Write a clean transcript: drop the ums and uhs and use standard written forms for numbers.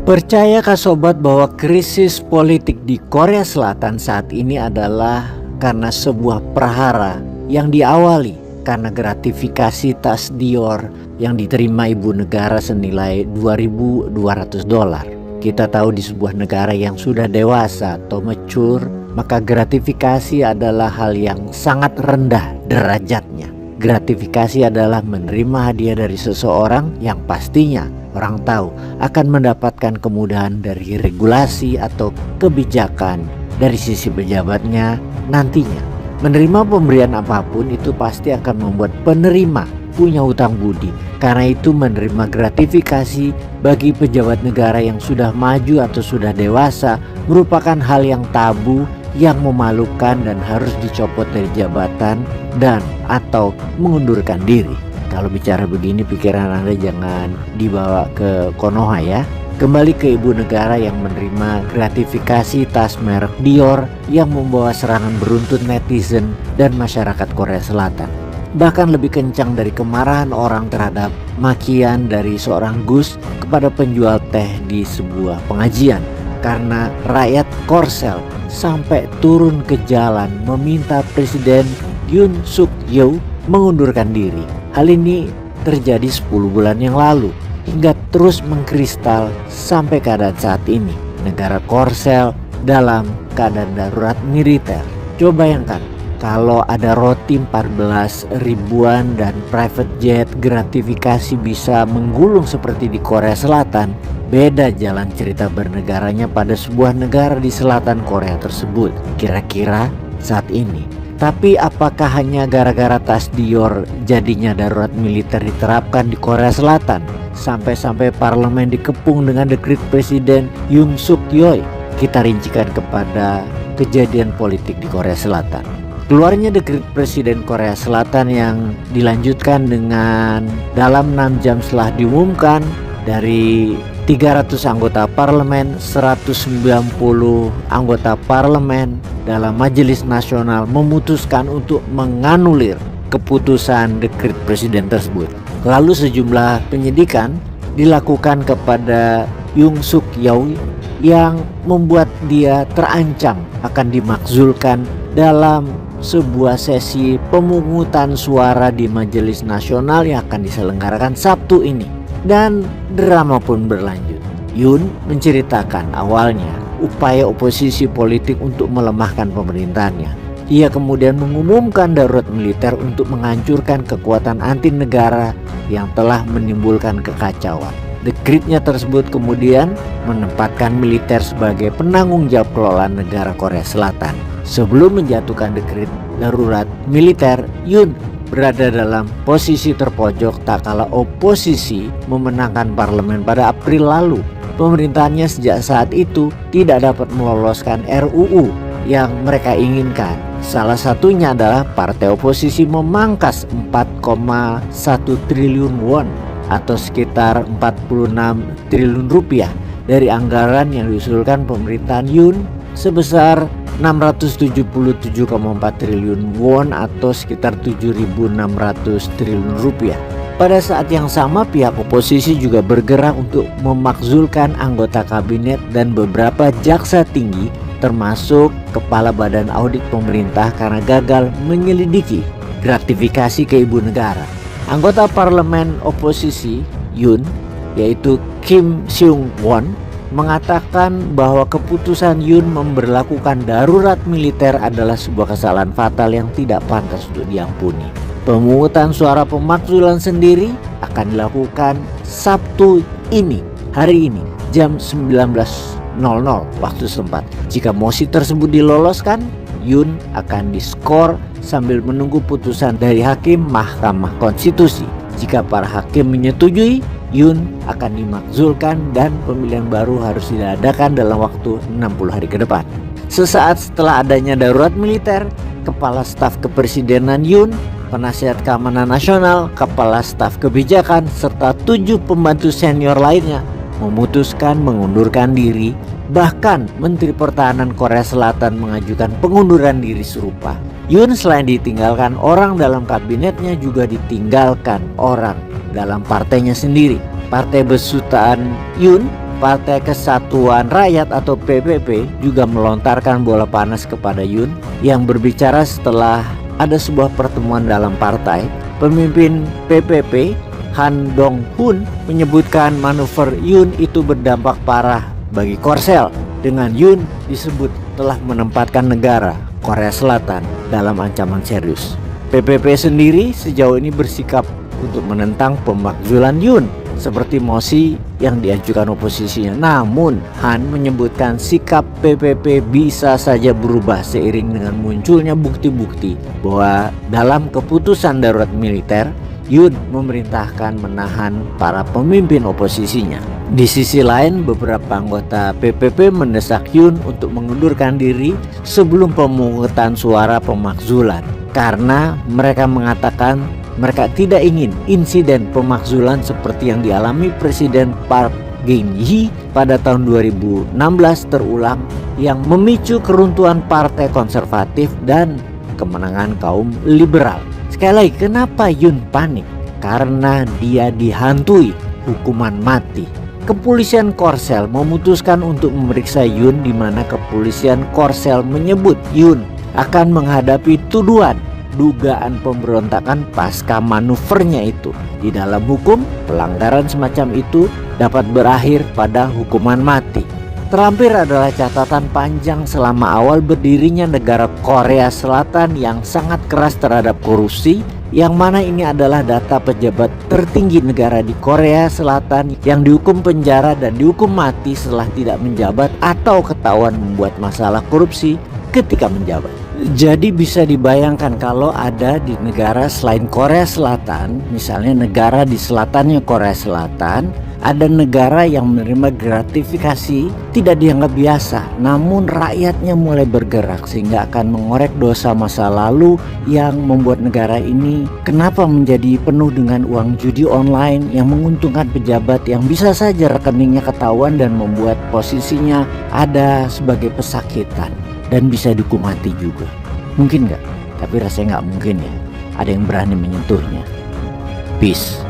Percayakah sobat bahwa krisis politik di Korea Selatan saat ini adalah karena sebuah prahara yang diawali karena gratifikasi tas Dior yang diterima ibu negara senilai $2.200. Kita tahu di sebuah negara yang sudah dewasa atau mature, maka gratifikasi adalah hal yang sangat rendah derajatnya. Gratifikasi adalah menerima hadiah dari seseorang yang pastinya orang tahu akan mendapatkan kemudahan dari regulasi atau kebijakan dari sisi pejabatnya nantinya. Menerima pemberian apapun itu pasti akan membuat penerima punya hutang budi. Karena itu menerima gratifikasi bagi pejabat negara yang sudah maju atau sudah dewasa merupakan hal yang tabu, yang memalukan dan harus dicopot dari jabatan dan atau mengundurkan diri. Kalau bicara begini pikiran Anda jangan dibawa ke Konoha ya. Kembali ke ibu negara yang menerima gratifikasi tas merek Dior yang membawa serangan beruntun netizen dan masyarakat Korea Selatan. Bahkan lebih kencang dari kemarahan orang terhadap makian dari seorang Gus kepada penjual teh di sebuah pengajian. Karena rakyat Korsel sampai turun ke jalan meminta Presiden Yoon Suk Yeol mengundurkan diri. Hal ini terjadi 10 bulan yang lalu hingga terus mengkristal sampai keadaan saat ini. Negara Korsel dalam keadaan darurat militer. Coba bayangkan kalau ada roti 14 ribuan dan private jet gratifikasi bisa menggulung seperti di Korea Selatan. Beda jalan cerita bernegaranya pada sebuah negara di selatan Korea tersebut kira-kira saat ini. Tapi apakah hanya gara-gara tas Dior jadinya darurat militer diterapkan di Korea Selatan? Sampai-sampai parlemen dikepung dengan dekret Presiden Yoon Suk Yeol. Kita rincikan kepada kejadian politik di Korea Selatan. Keluarnya dekret Presiden Korea Selatan yang dilanjutkan dengan dalam 6 jam setelah diumumkan dari 300 anggota parlemen, 190 anggota parlemen dalam Majelis Nasional memutuskan untuk menganulir keputusan dekret presiden tersebut. Lalu sejumlah penyidikan dilakukan kepada Yoon Suk Yeol yang membuat dia terancam akan dimakzulkan dalam sebuah sesi pemungutan suara di Majelis Nasional yang akan diselenggarakan Sabtu ini. Dan drama pun berlanjut. Yoon menceritakan awalnya upaya oposisi politik untuk melemahkan pemerintahannya. Ia kemudian mengumumkan darurat militer untuk menghancurkan kekuatan anti negara yang telah menimbulkan kekacauan. Dekretnya tersebut kemudian menempatkan militer sebagai penanggung jawab kelolaan negara Korea Selatan. Sebelum menjatuhkan dekret darurat militer, Yoon berada dalam posisi terpojok tak kala oposisi memenangkan parlemen pada April lalu. Pemerintahannya sejak saat itu tidak dapat meloloskan RUU yang mereka inginkan. Salah satunya adalah partai oposisi memangkas 4,1 triliun won atau sekitar 46 triliun rupiah dari anggaran yang diusulkan pemerintahan Yoon sebesar 677,4 triliun won atau sekitar 7.600 triliun rupiah. Pada saat yang sama pihak oposisi juga bergerak untuk memakzulkan anggota kabinet dan beberapa jaksa tinggi termasuk kepala badan audit pemerintah karena gagal menyelidiki gratifikasi ke ibu negara. Anggota parlemen oposisi Yoon yaitu Kim Seung Won mengatakan bahwa keputusan Yoon memberlakukan darurat militer adalah sebuah kesalahan fatal yang tidak pantas untuk diampuni. Pemungutan suara pemakzulan sendiri akan dilakukan Sabtu ini, hari ini, jam 19.00 waktu setempat. Jika mosi tersebut diloloskan, Yoon akan diskor sambil menunggu putusan dari hakim Mahkamah Konstitusi. Jika para hakim menyetujui, Yoon akan dimakzulkan dan pemilihan baru harus diadakan dalam waktu 60 hari ke depan. Sesaat setelah adanya darurat militer, Kepala Staf Kepresidenan Yoon, Penasihat Keamanan Nasional, Kepala Staf Kebijakan, serta 7 pembantu senior lainnya memutuskan mengundurkan diri. Bahkan Menteri Pertahanan Korea Selatan mengajukan pengunduran diri serupa. Yoon selain ditinggalkan orang dalam kabinetnya juga ditinggalkan orang dalam partainya sendiri. Partai besutaan Yoon, Partai Kesatuan Rakyat atau PPP juga melontarkan bola panas kepada Yoon yang berbicara setelah ada sebuah pertemuan dalam partai. Pemimpin PPP Han Dong-hun menyebutkan manuver Yoon itu berdampak parah bagi Korsel, dengan Yoon disebut telah menempatkan negara Korea Selatan dalam ancaman serius. PPP sendiri sejauh ini bersikap untuk menentang pemakzulan Yoon seperti mosi yang diajukan oposisinya. Namun Han menyebutkan sikap PPP bisa saja berubah seiring dengan munculnya bukti-bukti bahwa dalam keputusan darurat militer Yoon memerintahkan menahan para pemimpin oposisinya. Di sisi lain, beberapa anggota PPP mendesak Yoon untuk mengundurkan diri sebelum pemungutan suara pemakzulan karena mereka mengatakan mereka tidak ingin insiden pemakzulan seperti yang dialami Presiden Park Geun-hye pada tahun 2016 terulang yang memicu keruntuhan partai konservatif dan kemenangan kaum liberal. Sekali lagi, kenapa Yoon panik? Karena dia dihantui hukuman mati. Kepolisian Korsel memutuskan untuk memeriksa Yoon, di mana kepolisian Korsel menyebut Yoon akan menghadapi tuduhan dugaan pemberontakan pasca manuvernya itu. Di dalam hukum, pelanggaran semacam itu dapat berakhir pada hukuman mati. Terakhir adalah catatan panjang selama awal berdirinya negara Korea Selatan yang sangat keras terhadap korupsi, yang mana ini adalah data pejabat tertinggi negara di Korea Selatan yang dihukum penjara dan dihukum mati setelah tidak menjabat atau ketahuan membuat masalah korupsi ketika menjabat. Jadi bisa dibayangkan kalau ada di negara selain Korea Selatan, misalnya negara di selatannya Korea Selatan, ada negara yang menerima gratifikasi tidak dianggap biasa, namun rakyatnya mulai bergerak sehingga akan mengorek dosa masa lalu yang membuat negara ini kenapa menjadi penuh dengan uang judi online yang menguntungkan pejabat yang bisa saja rekeningnya ketahuan dan membuat posisinya ada sebagai pesakitan dan bisa dihukum mati juga. Mungkin nggak? Tapi rasanya nggak mungkin ya. Ada yang berani menyentuhnya. Peace.